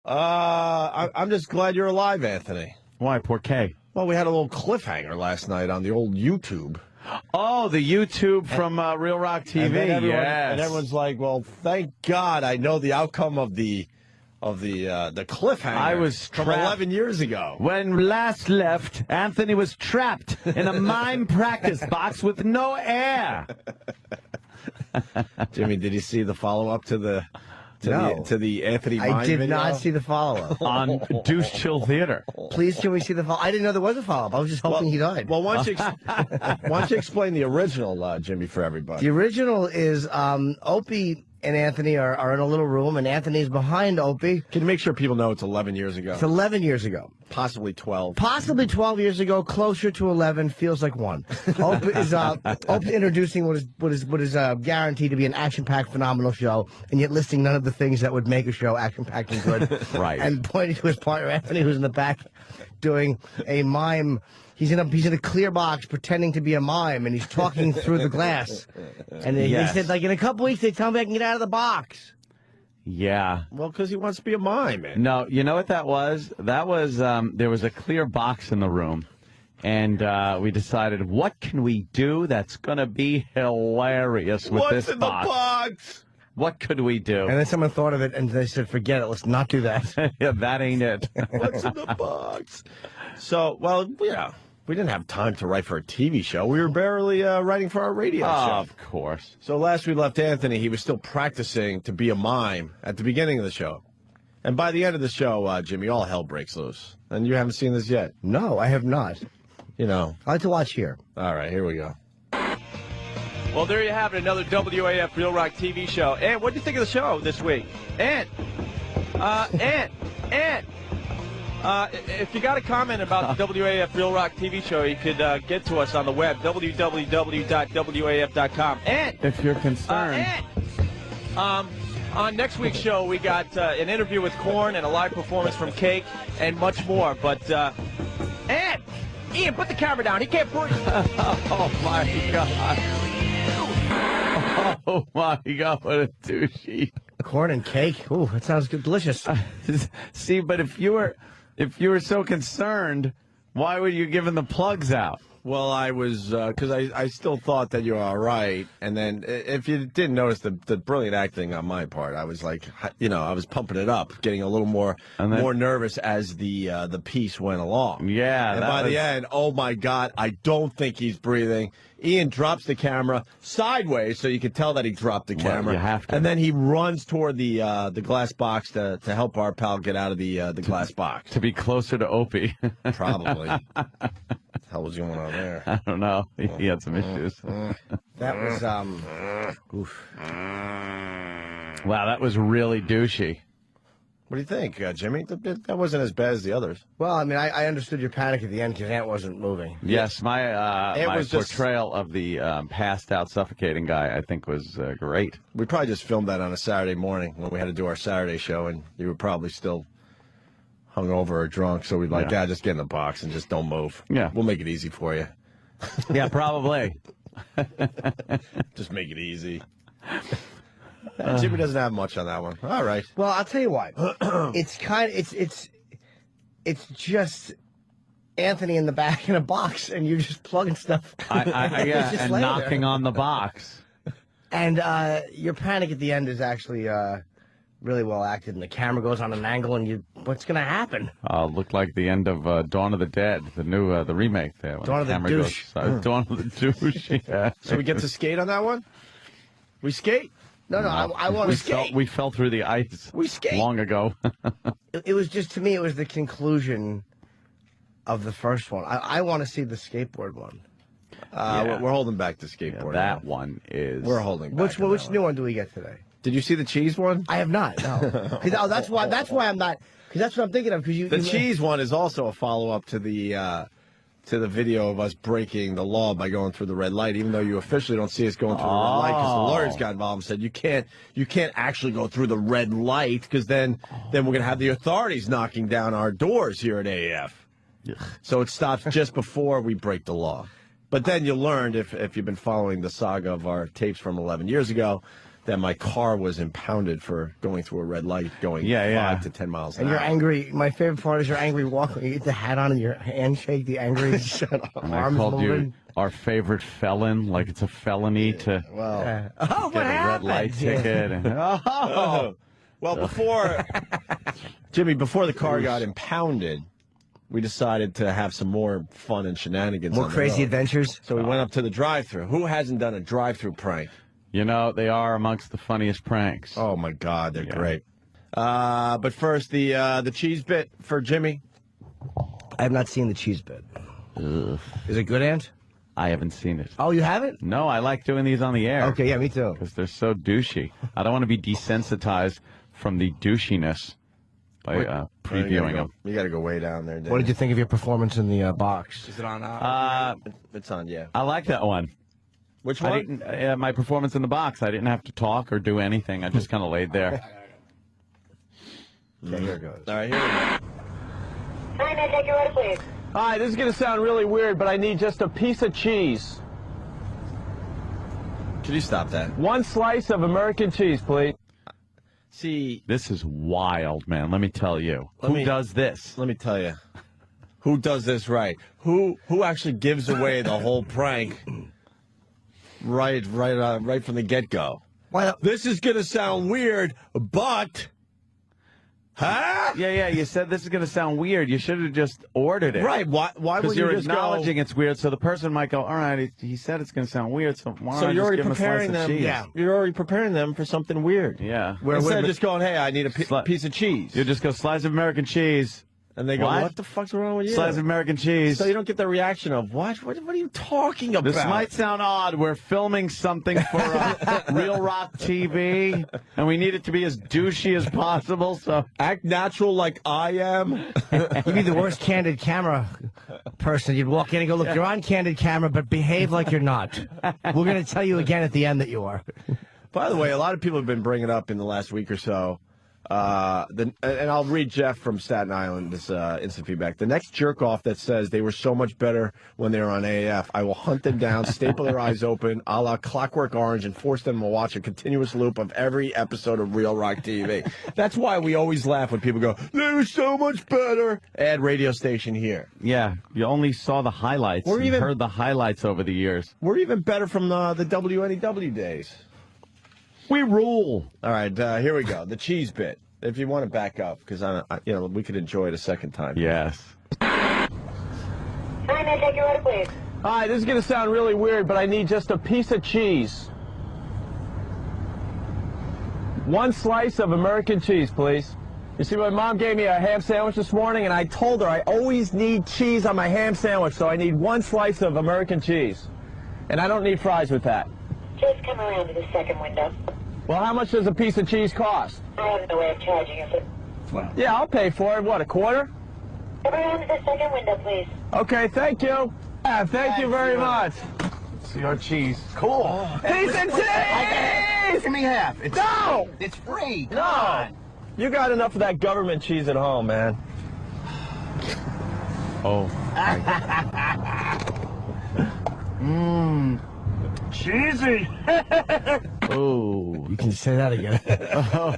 I'm just glad you're alive, Anthony. Why, poor Kay? Well, we had a little cliffhanger last night on the old YouTube. Oh, the YouTube from Real Rock TV. And everyone's like, "Well, thank God, I know the outcome of the cliffhanger." I was from trapped. 11 years ago. When last left, Anthony was trapped in a mime practice box with no air. Jimmy, did you see the follow-up to the Anthony Mime I did video? not see the follow-up. On Deuce Chill Theater. Please, can we see the follow-up? I didn't know there was a follow-up. I was just hoping he died. Well, why don't you explain the original, Jimmy, for everybody? The original is Opie and Anthony are in a little room, and Anthony's behind Opie. Can you make sure people know it's 11 years ago? It's 11 years ago. Possibly 12. Possibly 12 years ago, closer to 11, feels like one. Opie is introducing what is guaranteed to be an action-packed, phenomenal show, and yet listing none of the things that would make a show action-packed and good. Right. And pointing to his partner, Anthony, who's in the back doing a mime. He's in a clear box pretending to be a mime, and he's talking through the glass. And they said, like, in a couple weeks, they tell me I can get out of the box. Yeah. Well, because he wants to be a mime, man. No, you know what that was? That was, there was a clear box in the room, and we decided, what can we do that's going to be hilarious with this box? What's in the box? What could we do? And then someone thought of it, and they said, forget it, let's not do that. Yeah, that ain't it. What's in the box? So, well, yeah. We didn't have time to write for a TV show. We were barely writing for our radio show. Of course. So last we left Anthony, he was still practicing to be a mime at the beginning of the show. And by the end of the show, Jimmy, all hell breaks loose. And you haven't seen this yet. No, I have not. You know. I like to watch here. All right, here we go. Well, there you have it, another WAF Real Rock TV show. And what do you think of the show this week? If you got a comment about the WAF Real Rock TV show, you could get to us on the web, www.waf.com. And if you're concerned. On next week's show, we got an interview with Korn and a live performance from Cake and much more. But, and Ian, put the camera down. He can't breathe. Oh, my God. Oh, my God, what a douchey. Corn and cake. Ooh, that sounds good. Delicious. See, but if you were so concerned, why were you giving the plugs out? Well, I was, because I still thought that you were all right. And then if you didn't notice the brilliant acting on my part, I was like, I was pumping it up, getting a little more nervous as the piece went along. Yeah. And by the end, oh, my God, I don't think he's breathing. Ian drops the camera sideways, so you can tell that he dropped the camera. Well, you have to. And then he runs toward the glass box to help our pal get out of the glass box. To be closer to Opie. Probably. What the hell was going on there? I don't know. He had some issues. That was, oof. Wow, that was really douchey. What do you think, Jimmy? That wasn't as bad as the others. Well, I mean, I understood your panic at the end because Ant wasn't moving. Yes, my portrayal of the passed out suffocating guy, I think, was great. We probably just filmed that on a Saturday morning when we had to do our Saturday show, and you were probably still hungover or drunk, so we'd just get in the box and just don't move. Yeah. We'll make it easy for you. Yeah, probably. Just make it easy. Jimmy doesn't have much on that one. All right. Well, I'll tell you what. It's just Anthony in the back in a box, and you're just plugging stuff. And knocking on the box. And your panic at the end is actually really well acted, and the camera goes on an angle, and what's going to happen? Looked like the end of Dawn of the Dead, the new the remake there. Dawn of the Douche. Dawn of the Douche. Yeah. So we get to skate on that one? We skate? No, I want to skate. We fell through the ice long ago. It was just, to me, it was the conclusion of the first one. I want to see the skateboard one. We're holding back the skateboard. That one is. We're holding back. Which new one do we get today? Did you see the cheese one? I have not. No. That's why I'm not. Because that's what I'm thinking of. Because the cheese one is also a follow-up to the video of us breaking the law by going through the red light, even though you officially don't see us going through the red light because the lawyers got involved and said you can't actually go through the red light because then we're going to have the authorities knocking down our doors here at AAF. So it stops just before we break the law. But then you learned, if you've been following the saga of our tapes from 11 years ago, that my car was impounded for going through a red light, going 5 to 10 miles an And hour. you're angry. My favorite part is your angry walk. You get the hat on and your handshake, the angry I arms called moving. you our favorite felon, like it's a felony to Oh, get a red light ticket. And, Well, before Jimmy, before the car got impounded, we decided to have some more fun and shenanigans. More on the crazy road. adventures. So we went up to the drive-thru. Who hasn't done a drive-thru prank? You know, they are amongst the funniest pranks. Oh my God, they're great. But first, the cheese bit for Jimmy. I have not seen the cheese bit. Ugh. Is it good, Ant? I haven't seen it. Oh, you haven't? No, I like doing these on the air. Okay, yeah, me too. Because they're so douchey. I don't want to be desensitized from the douchiness by previewing them. You got to go way down there. What did you think of your performance in the box? Is it on? It's on, yeah. I like that one. Which I one? didn't, my performance in the box, I didn't have to talk or do anything. I just kind of laid there. Okay, here it goes. All right, here we go. Hi, may I take your order, please? Hi, this is going to sound really weird, but I need just a piece of cheese. Could you stop that? One slice of American cheese, please. See, This is wild, man. Let me tell you. Who does this? let me tell you. Who does this right? Who actually gives away the whole prank right from the get-go? Well, This is going to sound weird, but... Huh? Yeah, you said this is going to sound weird. You should have just ordered it. Right, why would Because you you're just acknowledging it's weird, so the person might go, all right, he said it's going to sound weird, so why So don't I you're just already give him a preparing slice of them. cheese? Yeah. You're already preparing them for something weird. Yeah. Instead of just going, hey, I need a Sli- piece of cheese. You just go, slice of American cheese. And they go, What? what the fuck's wrong with you? Slice of American cheese. So you don't get the reaction of, what? What are you talking about? This might sound odd. We're filming something for Real Rock TV, and we need it to be as douchey as possible. So Act natural like I am. you'd be the worst candid camera person. You'd walk in and go, look, you're on candid camera, but behave like you're not. We're going to tell you again at the end that you are. By the way, a lot of people have been bringing up in the last week or so, and I'll read Jeff from Staten Island, this instant feedback. The next jerk-off that says they were so much better when they were on AAF, I will hunt them down, staple their eyes open, a la Clockwork Orange, and force them to watch a continuous loop of every episode of Real Rock TV. That's why we always laugh when people go, they were so much better. Add radio station here. yeah, you only saw the highlights. Or and even- heard the highlights over the years. We're even better from the WNEW days. We rule. All right, here we go. The cheese bit. If you want to back up, because we could enjoy it a second time. Yes. Hi, may I take your order, please? Hi, this is going to sound really weird, but I need just a piece of cheese. One slice of American cheese, please. You see, my mom gave me a ham sandwich this morning, and I told her I always need cheese on my ham sandwich, so I need one slice of American cheese. And I don't need fries with that. Just come around to the second window. Well, how much does a piece of cheese cost? I have no way of charging you, sir. Yeah, I'll pay for it. What, a quarter? Come around to the second window, please. Okay, thank you. Yeah, thank you very much. See our cheese. Cool. Piece of cheese! Give me half. No! It's free. No! You got enough of that government cheese at home, man. Oh. Cheesy. Oh. You can say that again.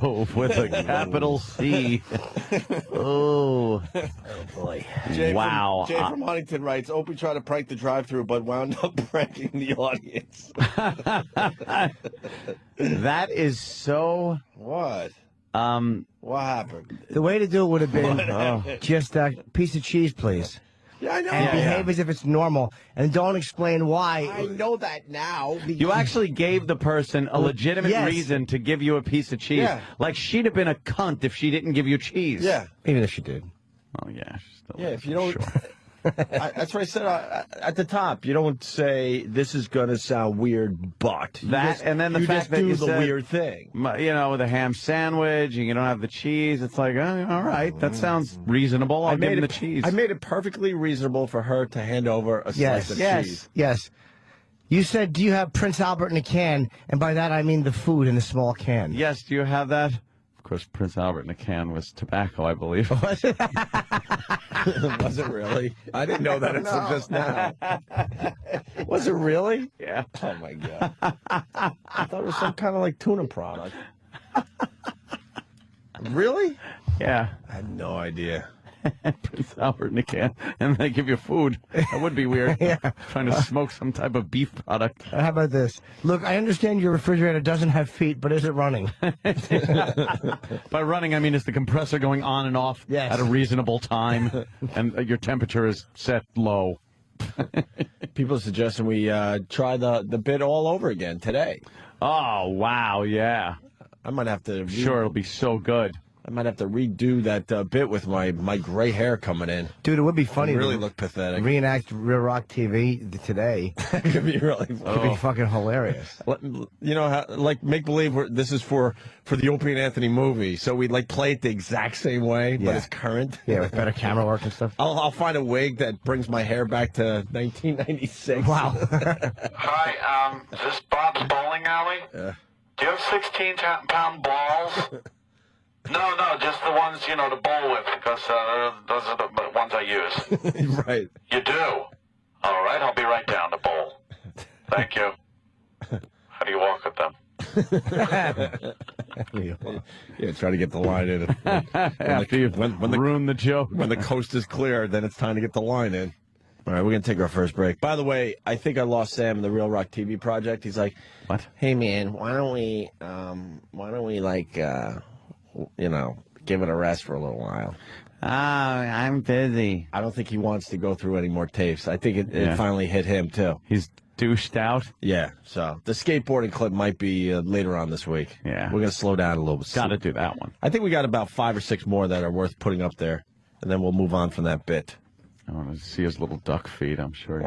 Oh, with a capital C. Oh. Boy. Wow. Jay from Huntington writes, Opie tried to prank the drive-thru, but wound up pranking the audience. That is so. What? What happened? The way to do it would have been just a piece of cheese, please. Yeah, I know. And behave as if it's normal. And don't explain why. I know that now. You actually gave the person a legitimate Yes. reason to give you a piece of cheese. Yeah. Like she'd have been a cunt if she didn't give you cheese. Yeah. Even if she did. Oh, yeah. She's still Yeah, if you don't... Sure. That's what I said at the top. You don't say, this is going to sound weird, but... You That, just- and then the you fact just that do you the said, weird thing. You know, with a ham sandwich and you don't have the cheese, it's like, oh, all right, that sounds reasonable. I'll give him the cheese. I made it perfectly reasonable for her to hand over a slice of cheese. Yes. You said, do you have Prince Albert in a can? And by that, I mean the food in a small can. Yes, do you have that? Of course, Prince Albert in a can was tobacco, I believe. Was it really? I didn't know that until just now. Was it really? Yeah. Oh, my God. I thought it was some kind of like tuna product. Really? Yeah. I had no idea. Prince Albert in a can, and they give you food. That would be weird. Yeah. Trying to smoke some type of beef product. How about this? Look, I understand your refrigerator doesn't have feet, but is it running? By running, I mean, is the compressor going on and off Yes. at a reasonable time, and your temperature is set low? People are suggesting we try the bit all over again today. Oh, wow, yeah. I might have to. Sure, it'll be so good. I might have to redo that bit with my gray hair coming in. Dude, it would be funny. It really to look pathetic. Reenact Real Rock TV today. It could be really It funny. would be fucking hilarious. You know, how, like make believe this is for the Opie and Anthony movie. So we like play it the exact same way, but Yeah. it's current. Yeah, with better camera work and stuff. I'll find a wig that brings my hair back to 1996. Wow. Hi, is this Bob's Bowling Alley? Do you have 16-pound balls? No, just the ones, to bowl with, because those are the ones I use. Right. You do? All right, I'll be right down to bowl. Thank you. How do you walk with them? Yeah, try to get the line in. After you've ruined the joke. When the coast is clear, then it's time to get the line in. All right, we're going to take our first break. By the way, I think I lost Sam in the Real Rock TV project. He's like, What? Hey, man, why don't we give it a rest for a little while? I'm busy. I don't think he wants to go through any more tapes. I think it finally hit him, too. He's douched out. Yeah, so the skateboarding clip might be later on this week. Yeah. We're going to slow down a little bit. Got to do that one. I think we got about 5 or 6 more that are worth putting up there, and then we'll move on from that bit. I want to see his little duck feet, I'm sure.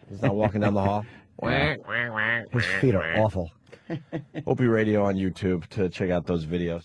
He's not walking down the hall. His feet are awful. Opie Radio on YouTube to check out those videos.